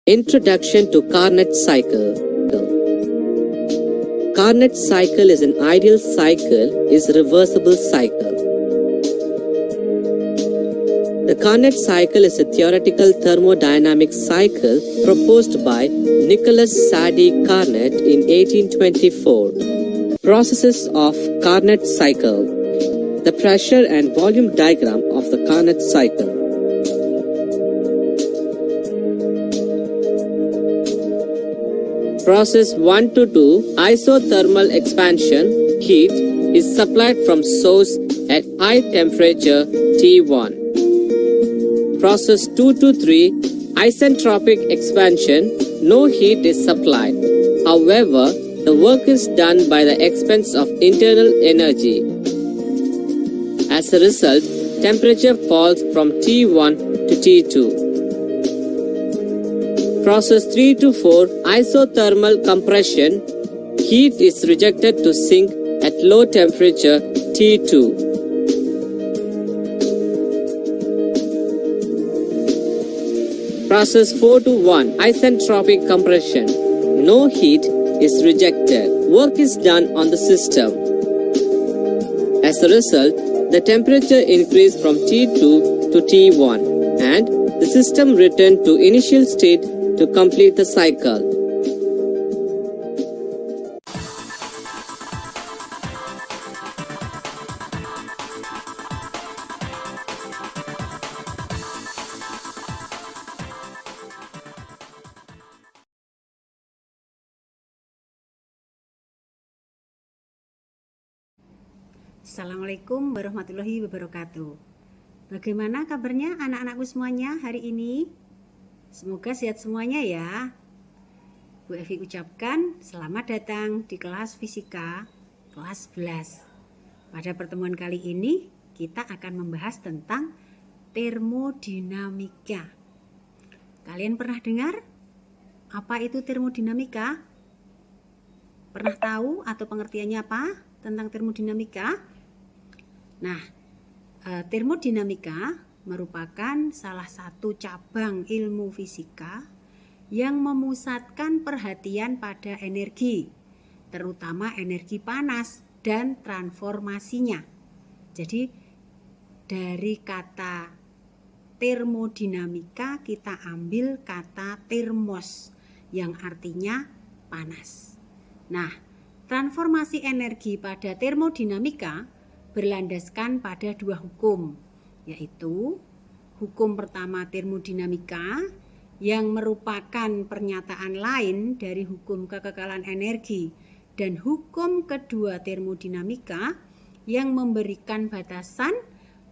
Introduction to Carnot cycle. Carnot cycle is an ideal cycle, is reversible cycle. The Carnot cycle is a theoretical thermodynamic cycle proposed by Nicholas Sadi Carnot in 1824. Processes of Carnot cycle. The pressure and volume diagram of the Carnot cycle. Process 1 to 2, isothermal expansion, heat is supplied from source at high temperature T1. Process 2 to 3, isentropic expansion, no heat is supplied. However, the work is done by the expense of internal energy. As a result, temperature falls from T1 to T2. Process 3 to 4, isothermal compression, heat is rejected to sink at low temperature T2. Process 4 to 1, isentropic compression, no heat is rejected. Work is done on the system. As a result, the temperature increased from T2 to T1 and the system returned to initial state to complete the cycle. Assalamualaikum warahmatullahi wabarakatuh. Bagaimana kabarnya anak-anakku semuanya hari ini? Semoga sehat semuanya ya. Bu Evi ucapkan selamat datang di kelas fisika kelas 11. Pada pertemuan kali ini kita akan membahas tentang termodinamika. Kalian pernah dengar apa itu termodinamika? Pernah tahu atau pengertiannya apa tentang termodinamika? Nah, termodinamika merupakan salah satu cabang ilmu fisika yang memusatkan perhatian pada energi, terutama energi panas dan transformasinya. Jadi, dari kata termodinamika kita ambil kata termos yang artinya panas. Nah, transformasi energi pada termodinamika berlandaskan pada dua hukum, yaitu hukum pertama termodinamika yang merupakan pernyataan lain dari hukum kekekalan energi dan hukum kedua termodinamika yang memberikan batasan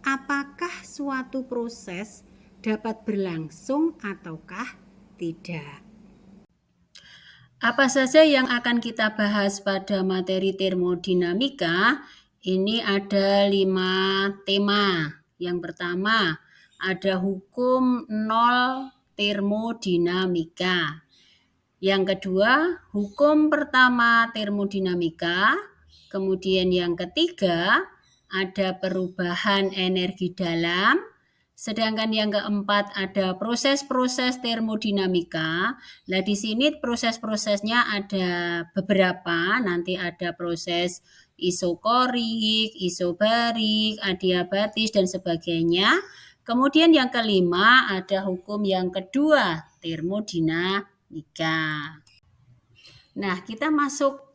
apakah suatu proses dapat berlangsung ataukah tidak. Apa saja yang akan kita bahas pada materi termodinamika? Ini ada 5 tema. Yang pertama, ada hukum nol termodinamika. Yang kedua, hukum pertama termodinamika. Kemudian yang ketiga, ada perubahan energi dalam. Sedangkan yang keempat ada proses-proses termodinamika. Nah, di sini proses-prosesnya ada beberapa. Nanti ada proses isokorik, isobarik, adiabatis, dan sebagainya. Kemudian yang kelima ada hukum yang kedua, termodinamika. Nah, kita masuk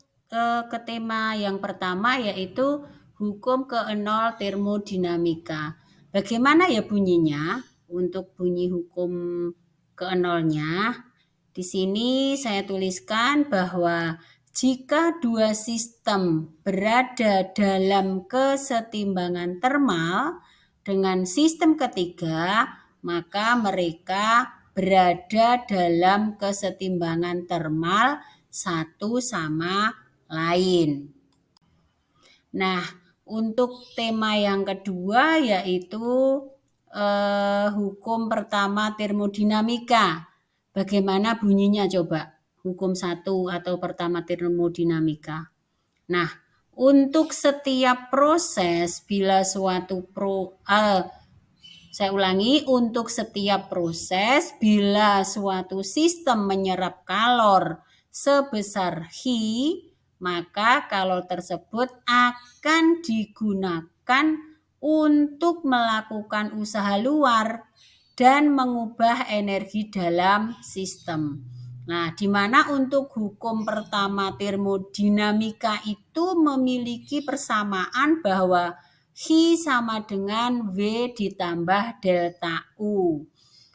ke tema yang pertama, yaitu hukum ke-0 termodinamika. Bagaimana ya bunyinya? Untuk bunyi hukum ke-0-nya, di sini saya tuliskan bahwa jika dua sistem berada dalam kesetimbangan termal dengan sistem ketiga, maka mereka berada dalam kesetimbangan termal satu sama lain. Nah, untuk tema yang kedua yaitu hukum pertama termodinamika. Bagaimana bunyinya coba? Hukum 1 atau pertama termodinamika. Nah, untuk setiap proses bila suatu Saya ulangi, untuk setiap proses bila suatu sistem menyerap kalor sebesar Hi, maka kalor tersebut akan digunakan untuk melakukan usaha luar dan mengubah energi dalam sistem. Nah, di mana untuk hukum pertama termodinamika itu memiliki persamaan bahwa Hi sama dengan V ditambah delta U.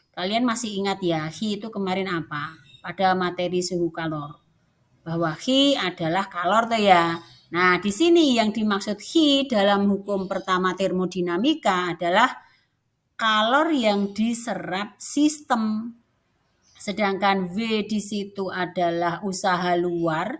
Kalian masih ingat ya, Hi itu kemarin apa? Pada materi suhu kalor. Bahwa Hi adalah kalor tuh ya. Nah, di sini yang dimaksud Hi dalam hukum pertama termodinamika adalah kalor yang diserap sistem. Sedangkan V di situ adalah usaha luar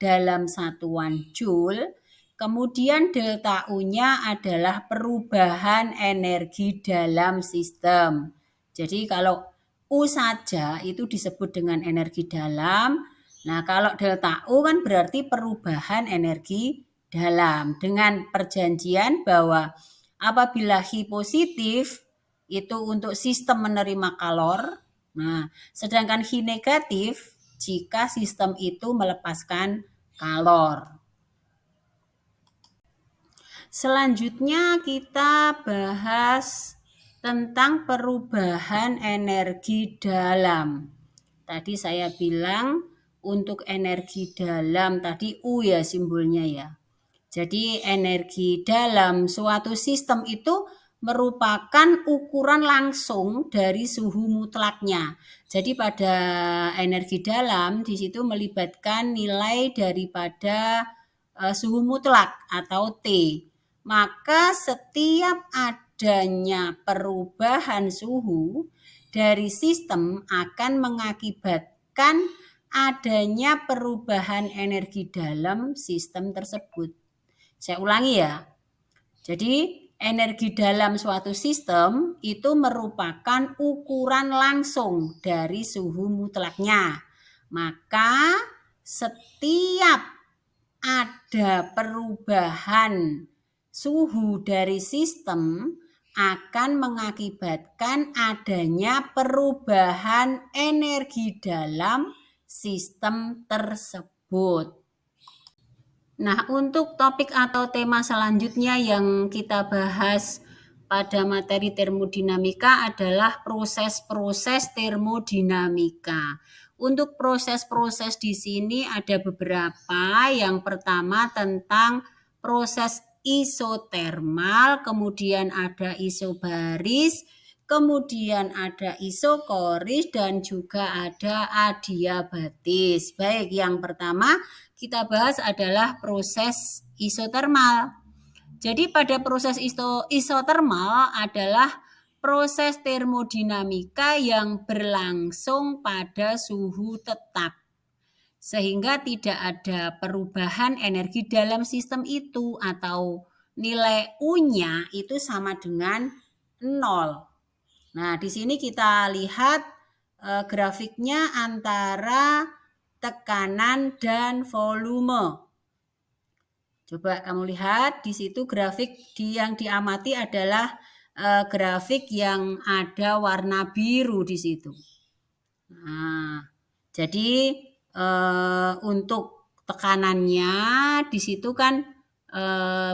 dalam satuan Joule. Kemudian delta U-nya adalah perubahan energi dalam sistem. Jadi kalau U saja itu disebut dengan energi dalam. Nah, kalau delta U kan berarti perubahan energi dalam. Dengan perjanjian bahwa apabila Hi positif itu untuk sistem menerima kalor. Nah, sedangkan Hi negatif jika sistem itu melepaskan kalor. Selanjutnya kita bahas tentang perubahan energi dalam. Tadi saya bilang untuk energi dalam tadi U ya simbolnya ya. Jadi energi dalam suatu sistem itu merupakan ukuran langsung dari suhu mutlaknya. Jadi pada energi dalam di situ melibatkan nilai daripada suhu mutlak atau T. Maka setiap adanya perubahan suhu dari sistem akan mengakibatkan adanya perubahan energi dalam sistem tersebut. Saya ulangi ya. Jadi energi dalam suatu sistem itu merupakan ukuran langsung dari suhu mutlaknya. Maka setiap ada perubahan suhu dari sistem akan mengakibatkan adanya perubahan energi dalam sistem tersebut. Nah, untuk topik atau tema selanjutnya yang kita bahas pada materi termodinamika adalah proses-proses termodinamika. Untuk proses-proses di sini ada beberapa. Yang pertama tentang proses isotermal, kemudian ada isobaris, kemudian ada isokoris dan juga ada adiabatis. Baik, yang pertama kita bahas adalah proses isotermal. Jadi pada proses isotermal adalah proses termodinamika yang berlangsung pada suhu tetap. Sehingga tidak ada perubahan energi dalam sistem itu atau nilai U-nya itu sama dengan 0. Nah, di sini kita lihat grafiknya antara tekanan dan volume. Coba kamu lihat di situ grafik yang diamati adalah grafik yang ada warna biru di situ. Nah, jadi untuk tekanannya di situ kan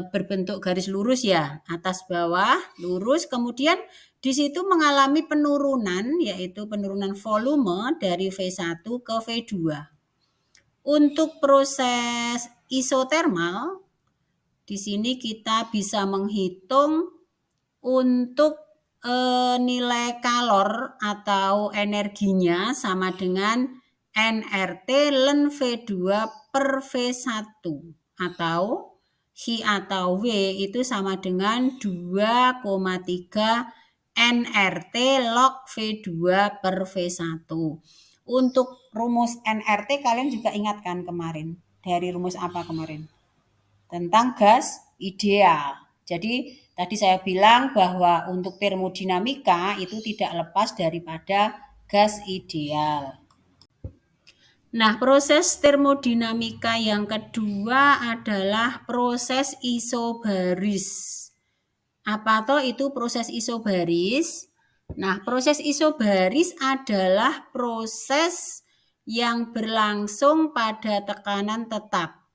berbentuk garis lurus ya, atas bawah lurus, kemudian di situ mengalami penurunan yaitu penurunan volume dari V1 ke V2. Untuk proses isotermal di sini kita bisa menghitung untuk nilai kalor atau energinya sama dengan nRT ln V2 per V1 atau Hi atau W itu sama dengan 2,3 nRT log V2 per V1. Untuk rumus nRT kalian juga ingatkan kemarin. Dari rumus apa kemarin? Tentang gas ideal. Jadi tadi saya bilang bahwa untuk termodinamika itu tidak lepas daripada gas ideal. Nah, proses termodinamika yang kedua adalah proses isobaris. Apa toh itu proses isobaris? Nah, proses isobaris adalah proses yang berlangsung pada tekanan tetap.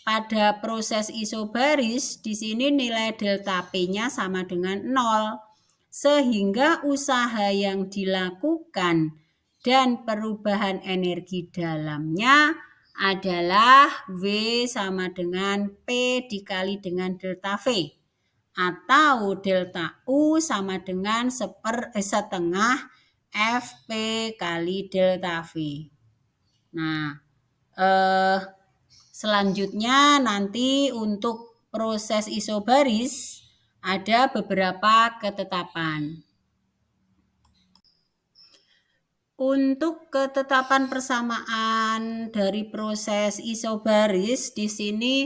Pada proses isobaris, di sini nilai delta P-nya sama dengan 0. Sehingga usaha yang dilakukan dan perubahan energi dalamnya adalah V sama dengan P dikali dengan delta V. Atau delta U sama dengan setengah FP kali delta V. Nah, selanjutnya nanti untuk proses isobaris ada beberapa ketetapan. Untuk ketetapan persamaan dari proses isobaris di sini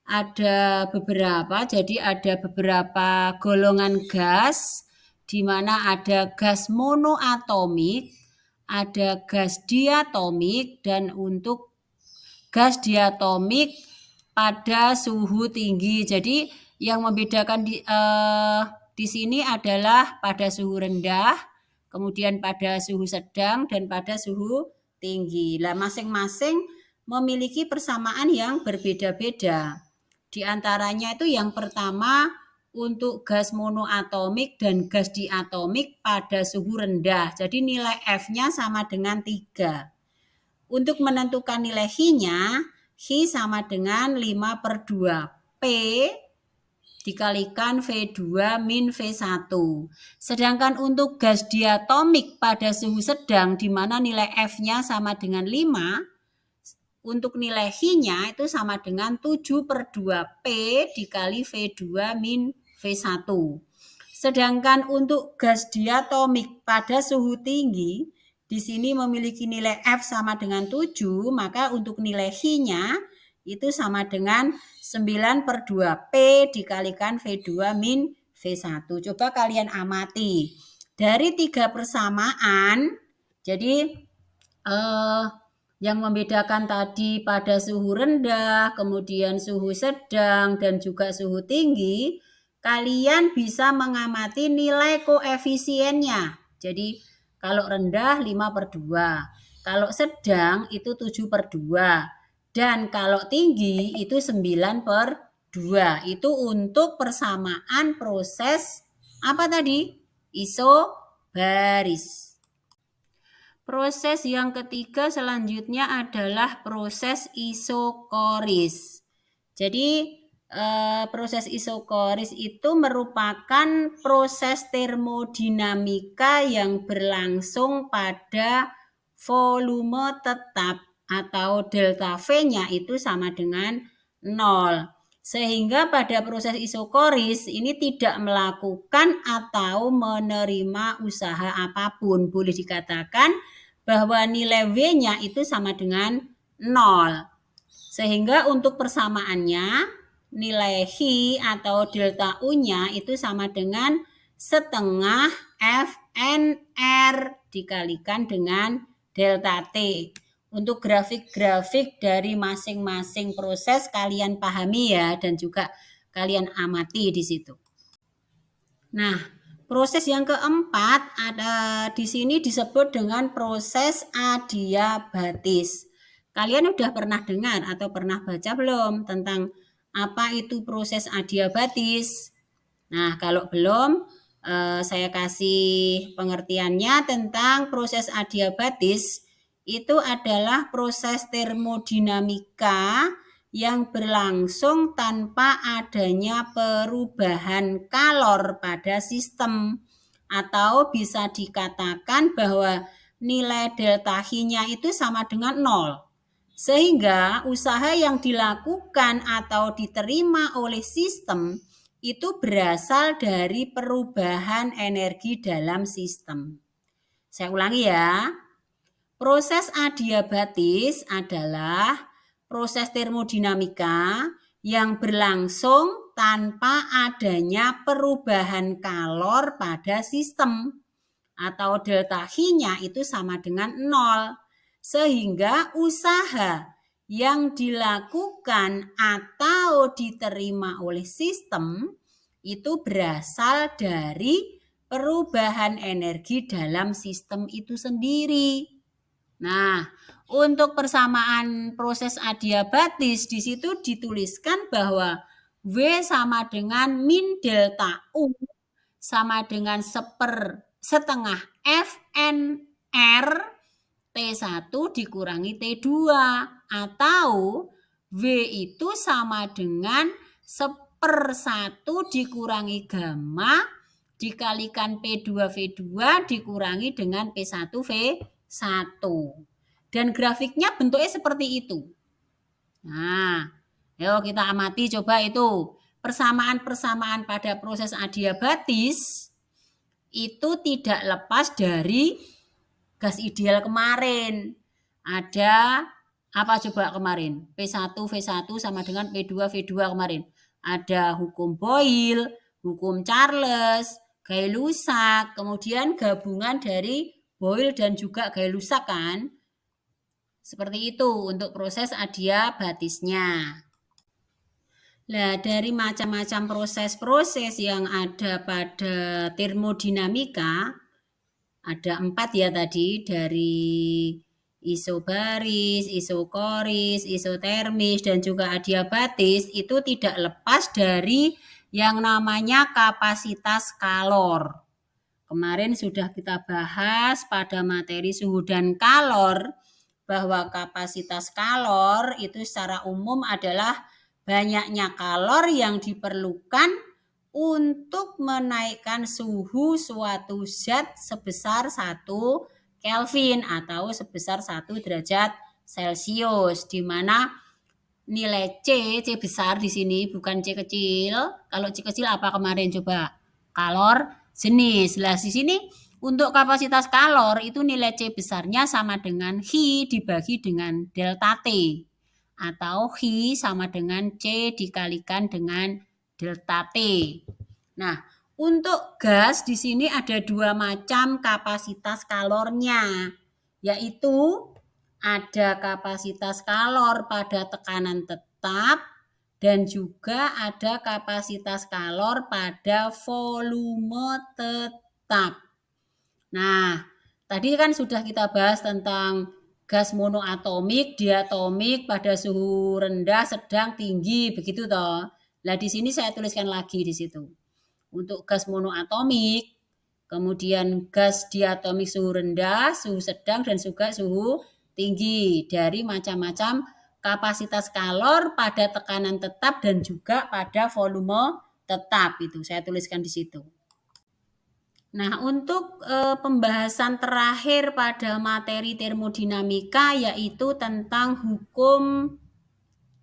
ada beberapa. Jadi ada beberapa golongan gas di mana ada gas monoatomik, ada gas diatomik, dan untuk gas diatomik pada suhu tinggi. Jadi yang membedakan di sini adalah pada suhu rendah, kemudian pada suhu sedang, dan pada suhu tinggi. Nah, masing-masing memiliki persamaan yang berbeda-beda. Di antaranya itu yang pertama untuk gas monoatomik dan gas diatomik pada suhu rendah. Jadi nilai F-nya sama dengan 3. Untuk menentukan nilai Hi-nya, Hi sama dengan 5/2 P dikalikan V2 min V1. Sedangkan untuk gas diatomik pada suhu sedang di mana nilai F-nya sama dengan 5, untuk nilai Hi-nya itu sama dengan 7/2 P dikali V2 min V1. Sedangkan untuk gas diatomik pada suhu tinggi, di sini memiliki nilai F sama dengan 7, maka untuk nilai Hi-nya itu sama dengan 9/2 P dikalikan V2 min V1. Coba kalian amati. Dari 3 persamaan, jadi yang membedakan tadi pada suhu rendah, kemudian suhu sedang, dan juga suhu tinggi, kalian bisa mengamati nilai koefisiennya. Jadi kalau rendah 5/2, kalau sedang itu 7/2, dan kalau tinggi itu 9/2. Itu untuk persamaan proses apa tadi? Isobaris. Proses yang ketiga selanjutnya adalah proses isokoris. Jadi proses isokoris itu merupakan proses termodinamika yang berlangsung pada volume tetap atau delta V-nya itu sama dengan 0. Sehingga pada proses isokoris ini tidak melakukan atau menerima usaha apapun. Boleh dikatakan bahwa nilai V-nya itu sama dengan 0. Sehingga untuk persamaannya nilai Hi atau delta U-nya itu sama dengan setengah FNR dikalikan dengan delta T. Untuk grafik-grafik dari masing-masing proses kalian pahami ya, dan juga kalian amati di situ. Nah, proses yang keempat ada di sini disebut dengan proses adiabatis. Kalian udah pernah dengar atau pernah baca belum tentang apa itu proses adiabatis? Nah, kalau belum, saya kasih pengertiannya tentang proses adiabatis. Itu adalah proses termodinamika yang berlangsung tanpa adanya perubahan kalor pada sistem, atau bisa dikatakan bahwa nilai delta Hi-nya itu sama dengan 0. Sehingga usaha yang dilakukan atau diterima oleh sistem itu berasal dari perubahan energi dalam sistem. Saya ulangi ya. Proses adiabatis adalah proses termodinamika yang berlangsung tanpa adanya perubahan kalor pada sistem, atau delta Hi-nya itu sama dengan 0. Sehingga usaha yang dilakukan atau diterima oleh sistem itu berasal dari perubahan energi dalam sistem itu sendiri. Nah, untuk persamaan proses adiabatis di situ dituliskan bahwa W sama dengan min delta U sama dengan setengah Fn R T1 dikurangi T2 atau W itu sama dengan 1/1 dikurangi gamma dikalikan P2V2 dikurangi dengan P1V1. Dan grafiknya bentuknya seperti itu. Nah, ayo kita amati coba itu. Persamaan-persamaan pada proses adiabatis itu tidak lepas dari gas ideal kemarin. Ada apa coba kemarin? P1V1 sama dengan P2V2 kemarin. Ada hukum Boyle, hukum Charles, Gay-Lussac, kemudian gabungan dari Boyle dan juga Gay-Lussac kan. Seperti itu untuk proses adiabatisnya. Nah, dari macam-macam proses-proses yang ada pada termodinamika, ada 4 ya tadi, dari isobaris, isokoris, isotermis, dan juga adiabatis, itu tidak lepas dari yang namanya kapasitas kalor. Kemarin sudah kita bahas pada materi suhu dan kalor, bahwa kapasitas kalor itu secara umum adalah banyaknya kalor yang diperlukan untuk menaikkan suhu suatu zat sebesar 1 Kelvin atau sebesar 1 derajat Celcius, di mana nilai C besar di sini bukan C kecil. Kalau C kecil apa kemarin coba? Kalor jenis. Lah di sini untuk kapasitas kalor itu nilai C besarnya sama dengan Hi dibagi dengan delta T. Atau Hi sama dengan C dikalikan dengan delta T. Nah, untuk gas di sini ada 2 macam kapasitas kalornya, yaitu ada kapasitas kalor pada tekanan tetap dan juga ada kapasitas kalor pada volume tetap. Nah, tadi kan sudah kita bahas tentang gas monoatomik, diatomik pada suhu rendah, sedang, tinggi, begitu toh. Nah, di sini saya tuliskan lagi di situ. Untuk gas monoatomik, kemudian gas diatomik suhu rendah, suhu sedang, dan juga suhu tinggi dari macam-macam kapasitas kalor pada tekanan tetap dan juga pada volume tetap. Itu saya tuliskan di situ. Nah, untuk pembahasan terakhir pada materi termodinamika yaitu tentang hukum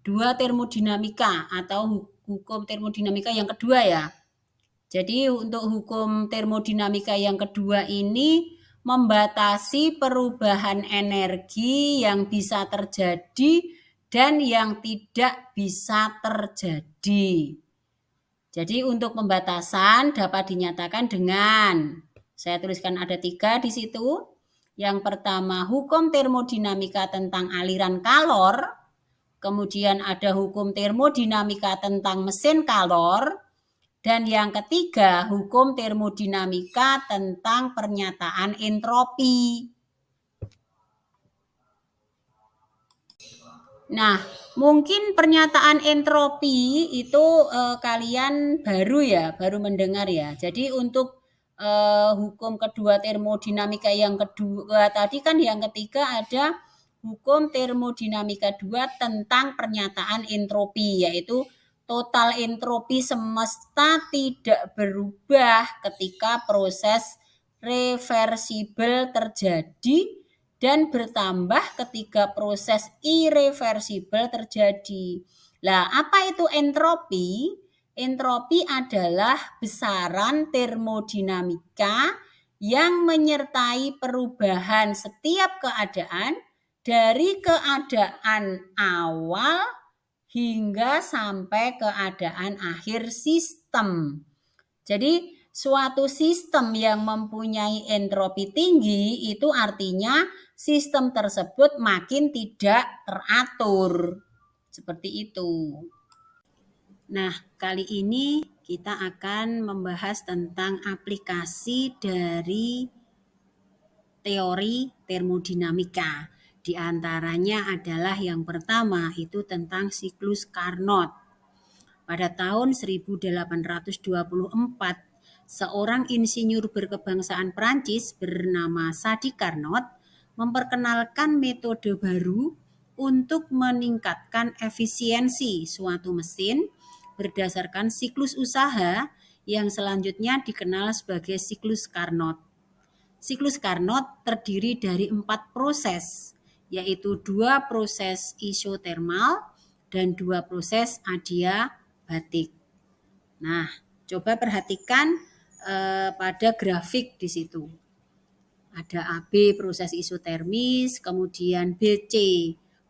2 termodinamika atau hukum termodinamika yang kedua ya. Jadi untuk hukum termodinamika yang kedua ini membatasi perubahan energi yang bisa terjadi dan yang tidak bisa terjadi. Jadi untuk pembatasan dapat dinyatakan dengan, saya tuliskan ada 3 di situ. Yang pertama hukum termodinamika tentang aliran kalor, kemudian ada hukum termodinamika tentang mesin kalor, dan yang ketiga, hukum termodinamika tentang pernyataan entropi. Nah, mungkin pernyataan entropi itu kalian baru mendengar ya. Jadi untuk hukum kedua termodinamika yang kedua tadi kan yang ketiga ada hukum termodinamika 2 tentang pernyataan entropi, yaitu total entropi semesta tidak berubah ketika proses reversibel terjadi dan bertambah ketika proses irreversibel terjadi. Lah, apa itu entropi? Entropi adalah besaran termodinamika yang menyertai perubahan setiap keadaan dari keadaan awal hingga sampai keadaan akhir sistem. Jadi suatu sistem yang mempunyai entropi tinggi itu artinya sistem tersebut makin tidak teratur. Seperti itu. Nah, kali ini kita akan membahas tentang aplikasi dari teori termodinamika. Di antaranya adalah yang pertama itu tentang siklus Carnot. Pada tahun 1824, seorang insinyur berkebangsaan Prancis bernama Sadi Carnot memperkenalkan metode baru untuk meningkatkan efisiensi suatu mesin berdasarkan siklus usaha yang selanjutnya dikenal sebagai siklus Carnot. Siklus Carnot terdiri dari 4 proses, yaitu 2 proses isotermal dan 2 proses adiabatik. Nah, coba perhatikan pada grafik di situ. Ada AB proses isotermis, kemudian BC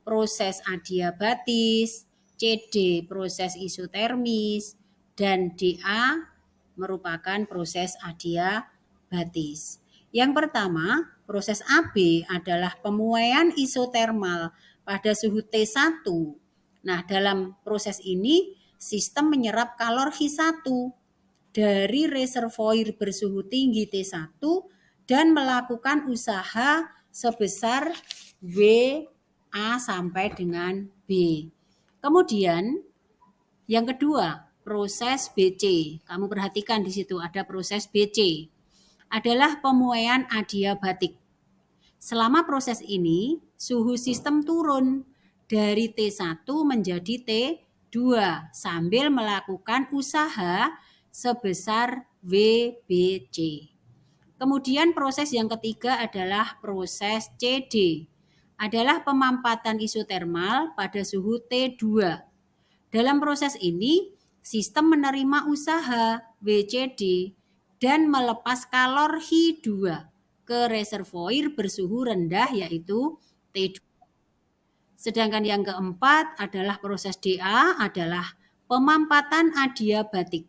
proses adiabatis, CD proses isotermis, dan DA merupakan proses adiabatis. Yang pertama, proses AB adalah pemuaian isotermal pada suhu T1. Nah, dalam proses ini sistem menyerap kalori 1 dari reservoir bersuhu tinggi T1 dan melakukan usaha sebesar WA sampai dengan B. Kemudian yang kedua, proses BC. Kamu perhatikan di situ ada proses BC. Adalah pemuaian adiabatik. Selama proses ini, suhu sistem turun dari T1 menjadi T2 sambil melakukan usaha sebesar WBC. Kemudian proses yang ketiga adalah proses CD. Adalah pemampatan isotermal pada suhu T2. Dalam proses ini, sistem menerima usaha WCD dan melepas kalor Hi2 ke reservoir bersuhu rendah yaitu T2. Sedangkan yang keempat adalah proses DA adalah pemampatan adiabatik.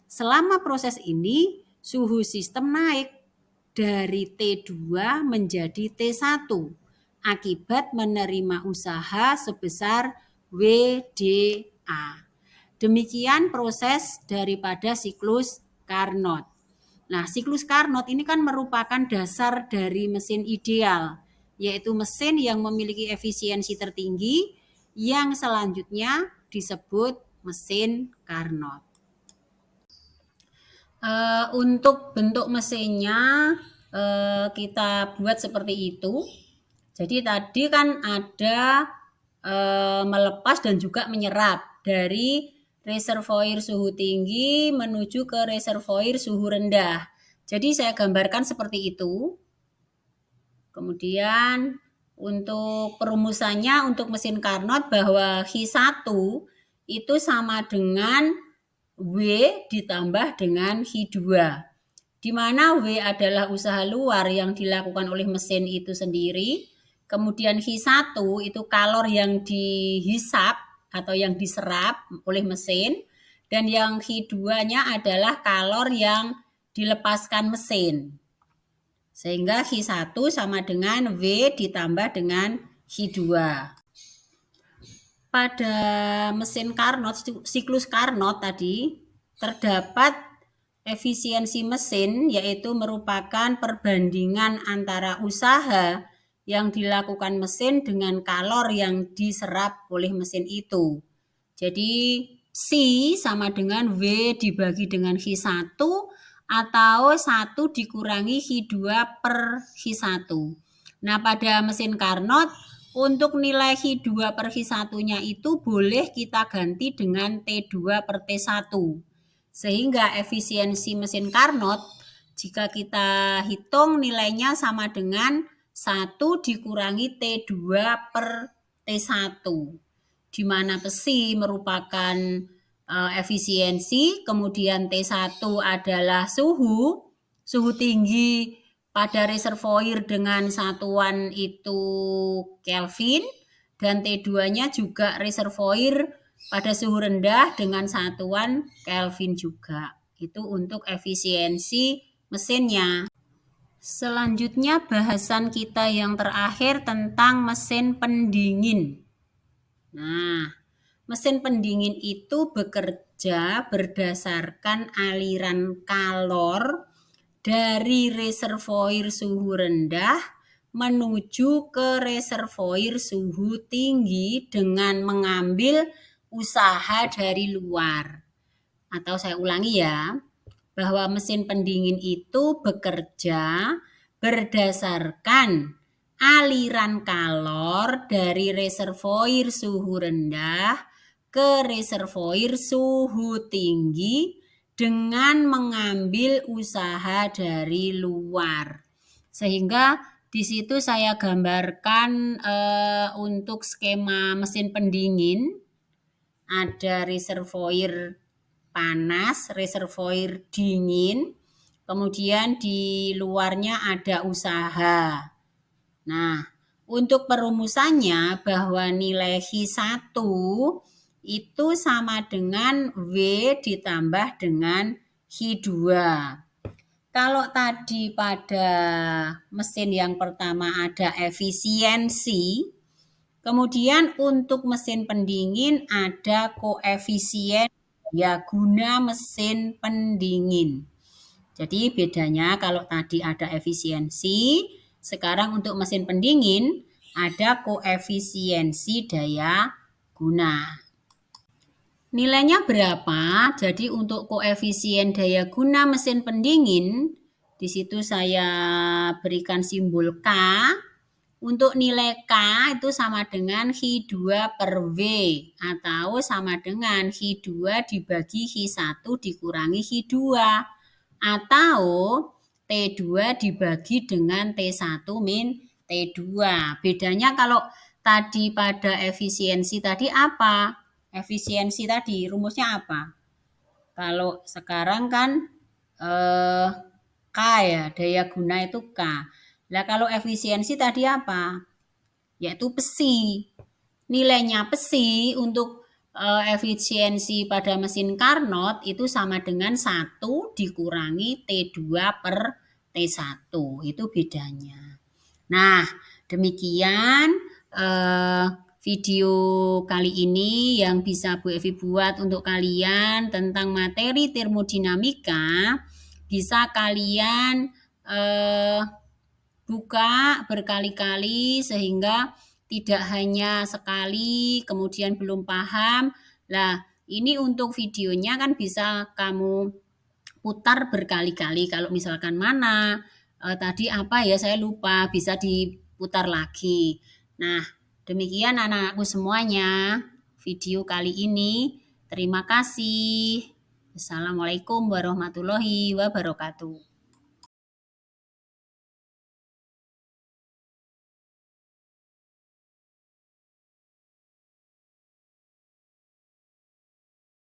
Selama proses ini, suhu sistem naik dari T2 menjadi T1 akibat menerima usaha sebesar WDA. Demikian proses daripada siklus Carnot. Nah, siklus Carnot ini kan merupakan dasar dari mesin ideal, yaitu mesin yang memiliki efisiensi tertinggi yang selanjutnya disebut mesin Carnot. Untuk bentuk mesinnya kita buat seperti itu. Jadi tadi kan ada melepas dan juga menyerap dari reservoir suhu tinggi menuju ke reservoir suhu rendah. Jadi saya gambarkan seperti itu. Kemudian untuk perumusannya untuk mesin Carnot bahwa Hi1 itu sama dengan W ditambah dengan Hi2, di mana W adalah usaha luar yang dilakukan oleh mesin itu sendiri, kemudian Hi1 itu kalor yang dihisap atau yang diserap oleh mesin, dan yang Hi2-nya adalah kalor yang dilepaskan mesin. Sehingga Hi1 sama dengan W ditambah dengan Hi2. Pada mesin Carnot, siklus Carnot tadi, terdapat efisiensi mesin yaitu merupakan perbandingan antara usaha yang dilakukan mesin dengan kalor yang diserap oleh mesin itu. Jadi C sama dengan W dibagi dengan Hi1 atau 1 dikurangi Hi2 per Hi1. Nah, pada mesin Carnot, untuk nilai Hi2 per Hi1-nya itu boleh kita ganti dengan T2 per T1. Sehingga efisiensi mesin Carnot, jika kita hitung nilainya sama dengan 1 dikurangi T2 per T1. Di mana besi merupakan efisiensi, kemudian T1 adalah suhu tinggi pada reservoir dengan satuan itu Kelvin, dan T2-nya juga reservoir pada suhu rendah dengan satuan Kelvin juga. Itu untuk efisiensi mesinnya. Selanjutnya bahasan kita yang terakhir tentang mesin pendingin. Nah, Mesin pendingin itu bekerja berdasarkan aliran kalor dari reservoir suhu rendah menuju ke reservoir suhu tinggi dengan mengambil usaha dari luar. Atau saya ulangi ya, bahwa mesin pendingin itu bekerja berdasarkan aliran kalor dari reservoir suhu rendah ke reservoir suhu tinggi dengan mengambil usaha dari luar. Sehingga di situ saya gambarkan untuk skema mesin pendingin, ada reservoir panas, reservoir dingin, kemudian di luarnya ada usaha. Nah, untuk perumusannya bahwa nilai H1 itu sama dengan W ditambah dengan H2. Kalau tadi pada mesin yang pertama ada efisiensi, kemudian untuk mesin pendingin ada koefisien daya guna mesin pendingin. Jadi bedanya kalau tadi ada efisiensi, sekarang untuk mesin pendingin ada koefisiensi daya guna. Nilainya berapa? Jadi untuk koefisien daya guna mesin pendingin, di situ saya berikan simbol K. Untuk nilai K itu sama dengan H2 per V atau sama dengan H2 dibagi H1 dikurangi H2 atau T2 dibagi dengan T1 min T2. Bedanya kalau tadi pada efisiensi tadi apa? Efisiensi tadi rumusnya apa? Kalau sekarang kan K ya, daya guna itu K. Nah kalau efisiensi tadi apa? Yaitu besi. Nilainya besi untuk efisiensi pada mesin Carnot itu sama dengan 1 dikurangi T2 per T1. Itu bedanya. Nah, demikian video kali ini yang bisa Bu Evi buat untuk kalian tentang materi termodinamika. Bisa kalian buka berkali-kali sehingga tidak hanya sekali kemudian belum paham. Nah, ini untuk videonya kan bisa kamu putar berkali-kali. Kalau misalkan mana tadi apa ya saya lupa, bisa diputar lagi. Nah, demikian anak-anakku semuanya video kali ini. Terima kasih. Assalamualaikum warahmatullahi wabarakatuh.